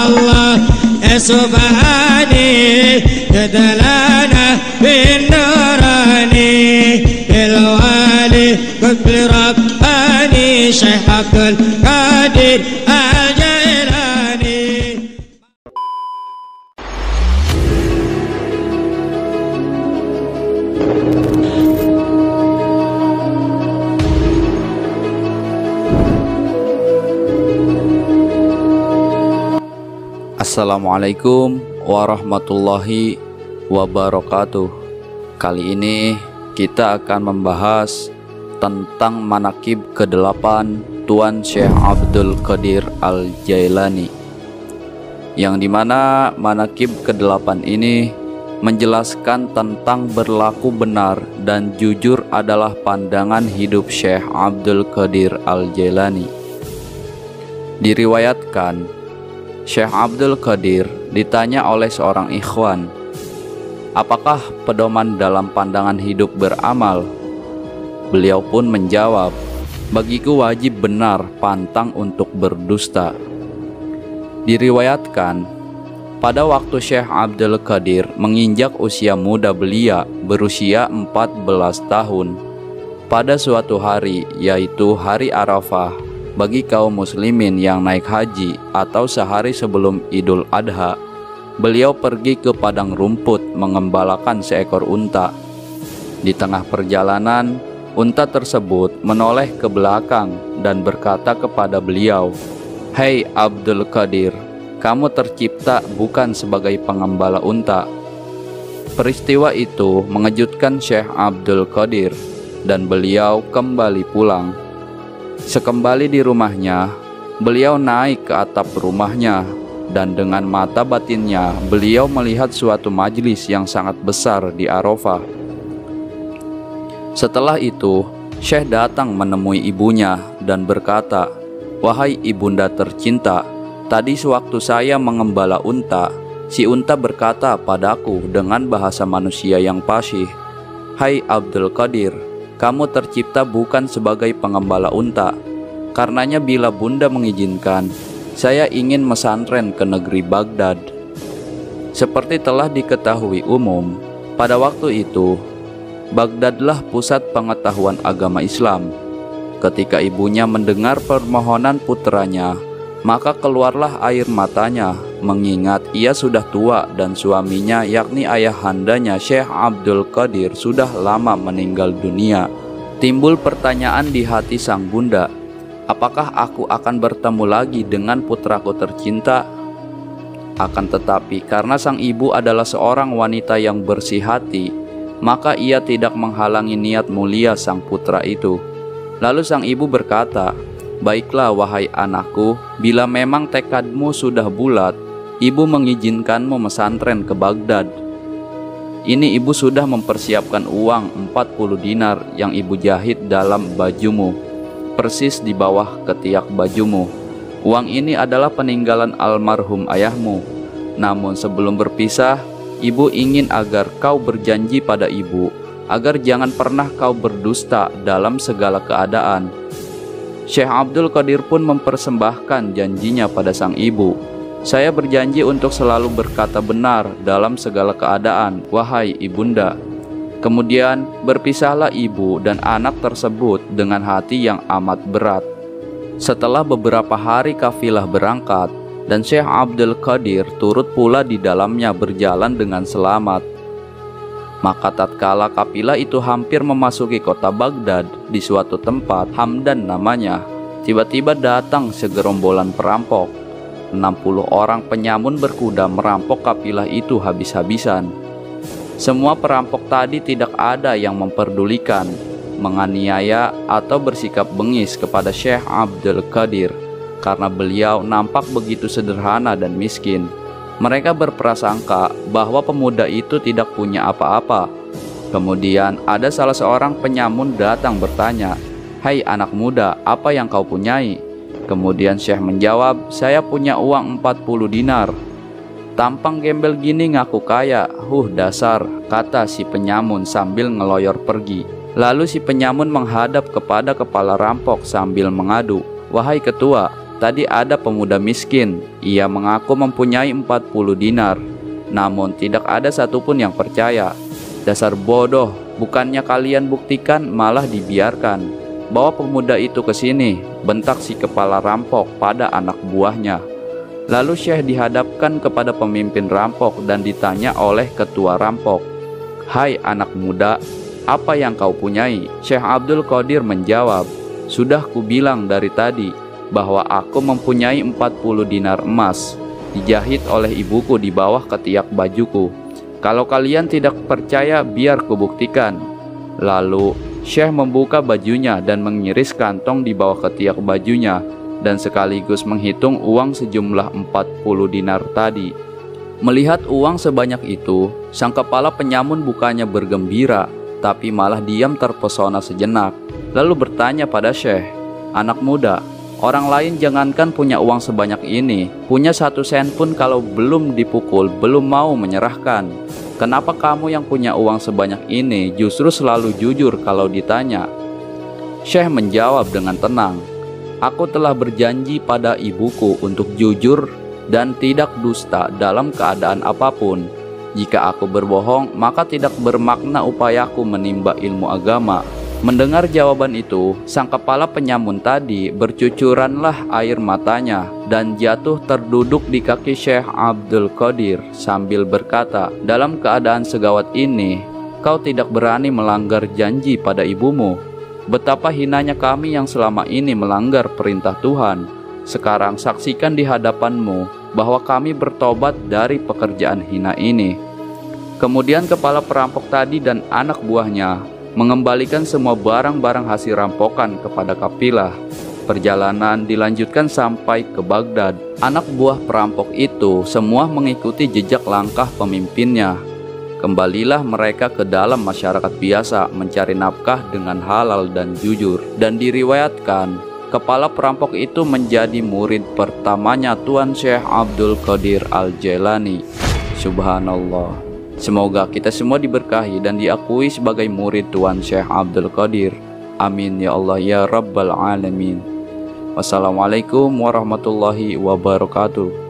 الله يا سبحاني جدلنا بالنوراني الوالي قد رباني شيخ عبد القادر الجيلاني. Assalamualaikum warahmatullahi wabarakatuh. Kali ini kita akan membahas tentang manaqib ke-8 Tuan Syekh Abdul Qadir Al-Jailani, yang dimana manaqib ke-8 ini menjelaskan tentang berlaku benar dan jujur adalah pandangan hidup Syekh Abdul Qadir Al-Jailani. Diriwayatkan Syekh Abdul Qadir ditanya oleh seorang ikhwan, apakah pedoman dalam pandangan hidup beramal? Beliau pun menjawab, bagiku wajib benar, pantang untuk berdusta. Diriwayatkan, pada waktu Syekh Abdul Qadir menginjak usia muda belia berusia 14 tahun, pada suatu hari, yaitu hari Arafah, bagi kaum muslimin yang naik haji atau sehari sebelum Idul Adha, beliau pergi ke padang rumput mengembalakan seekor unta. Di tengah perjalanan, unta tersebut menoleh ke belakang dan berkata kepada beliau, "Hei Abdul Qadir, kamu tercipta bukan sebagai pengembala unta." Peristiwa itu mengejutkan Syekh Abdul Qadir dan beliau kembali pulang. Sekembali di rumahnya, beliau naik ke atap rumahnya dan dengan mata batinnya beliau melihat suatu majelis yang sangat besar di Arafah. Setelah itu, Syekh datang menemui ibunya dan berkata, "Wahai ibunda tercinta, tadi sewaktu saya mengembala unta, si unta berkata padaku dengan bahasa manusia yang fasih, 'Hai Abdul Qadir, kamu tercipta bukan sebagai pengembala unta. Karenanya bila bunda mengizinkan, saya ingin mesantren ke negeri Baghdad.'" Seperti telah diketahui umum, pada waktu itu, Baghdadlah pusat pengetahuan agama Islam. Ketika ibunya mendengar permohonan putranya, maka keluarlah air matanya, mengingat ia sudah tua dan suaminya yakni ayahandanya Syekh Abdul Qadir sudah lama meninggal dunia. Timbul pertanyaan di hati sang bunda, apakah aku akan bertemu lagi dengan putraku tercinta? Akan tetapi karena sang ibu adalah seorang wanita yang bersih hati, maka ia tidak menghalangi niat mulia sang putra itu. Lalu sang ibu berkata, "Baiklah wahai anakku, bila memang tekadmu sudah bulat, ibu mengizinkanmu mesantren ke Baghdad. Ini ibu sudah mempersiapkan uang 40 dinar yang ibu jahit dalam bajumu, persis di bawah ketiak bajumu. Uang ini adalah peninggalan almarhum ayahmu. Namun sebelum berpisah, ibu ingin agar kau berjanji pada ibu, agar jangan pernah kau berdusta dalam segala keadaan." Syekh Abdul Qadir pun mempersembahkan janjinya pada sang ibu. "Saya berjanji untuk selalu berkata benar dalam segala keadaan, wahai ibunda." Kemudian berpisahlah ibu dan anak tersebut dengan hati yang amat berat. Setelah beberapa hari kafilah berangkat, dan Syekh Abdul Qadir turut pula di dalamnya berjalan dengan selamat. Maka tatkala kafilah itu hampir memasuki kota Baghdad, di suatu tempat Hamdan namanya, tiba-tiba datang segerombolan perampok. 60 orang penyamun berkuda merampok kafilah itu habis-habisan. Semua perampok tadi tidak ada yang memperdulikan, menganiaya atau bersikap bengis kepada Syekh Abdul Qadir, karena beliau nampak begitu sederhana dan miskin. Mereka berprasangka bahwa pemuda itu tidak punya apa-apa. Kemudian ada salah seorang penyamun datang bertanya, "Hai anak muda, apa yang kau punyai?" Kemudian Syekh menjawab, "Saya punya uang 40 dinar. Tampang gembel gini ngaku kaya, dasar," kata si penyamun sambil ngeloyor pergi. Lalu si penyamun menghadap kepada kepala rampok sambil mengadu, "Wahai ketua, tadi ada pemuda miskin. Ia mengaku mempunyai 40 dinar, namun tidak ada satupun yang percaya. Dasar bodoh, bukannya kalian buktikan malah dibiarkan. Bawa pemuda itu ke sini, bentak si kepala rampok pada anak buahnya. Lalu Syekh dihadapkan kepada pemimpin rampok dan ditanya oleh ketua rampok, "Hai anak muda, apa yang kau punyai?" Syekh Abdul Qadir menjawab, "Sudah kubilang dari tadi bahwa aku mempunyai 40 dinar emas, dijahit oleh ibuku di bawah ketiak bajuku. Kalau kalian tidak percaya, biar kubuktikan." Lalu Syekh membuka bajunya dan mengiris kantong di bawah ketiak bajunya dan sekaligus menghitung uang sejumlah 40 dinar tadi. Melihat uang sebanyak itu, sang kepala penyamun bukannya bergembira, tapi malah diam terpesona sejenak. Lalu bertanya pada Syekh, "Anak muda, orang lain jangankan punya uang sebanyak ini, punya 1 sen pun kalau belum dipukul belum mau menyerahkan. Kenapa kamu yang punya uang sebanyak ini justru selalu jujur kalau ditanya?" Syekh menjawab dengan tenang, "Aku telah berjanji pada ibuku untuk jujur dan tidak dusta dalam keadaan apapun. Jika aku berbohong, maka tidak bermakna upayaku menimba ilmu agama." Mendengar jawaban itu, sang kepala penyamun tadi bercucuranlah air matanya dan jatuh terduduk di kaki Syekh Abdul Qadir sambil berkata, "Dalam keadaan segawat ini, kau tidak berani melanggar janji pada ibumu. Betapa hinanya kami yang selama ini melanggar perintah Tuhan. Sekarang saksikan di hadapanmu bahwa kami bertobat dari pekerjaan hina ini." Kemudian kepala perampok tadi dan anak buahnya mengembalikan semua barang-barang hasil rampokan kepada kafilah. Perjalanan dilanjutkan sampai ke Baghdad. Anak buah perampok itu semua mengikuti jejak langkah pemimpinnya. Kembalilah mereka ke dalam masyarakat biasa mencari nafkah dengan halal dan jujur. Dan diriwayatkan, kepala perampok itu menjadi murid pertamanya Tuan Syekh Abdul Qadir Al-Jailani. Subhanallah. Semoga kita semua diberkahi dan diakui sebagai murid Tuan Syekh Abdul Qadir. Amin ya Allah ya Rabbal Alamin. Wassalamualaikum warahmatullahi wabarakatuh.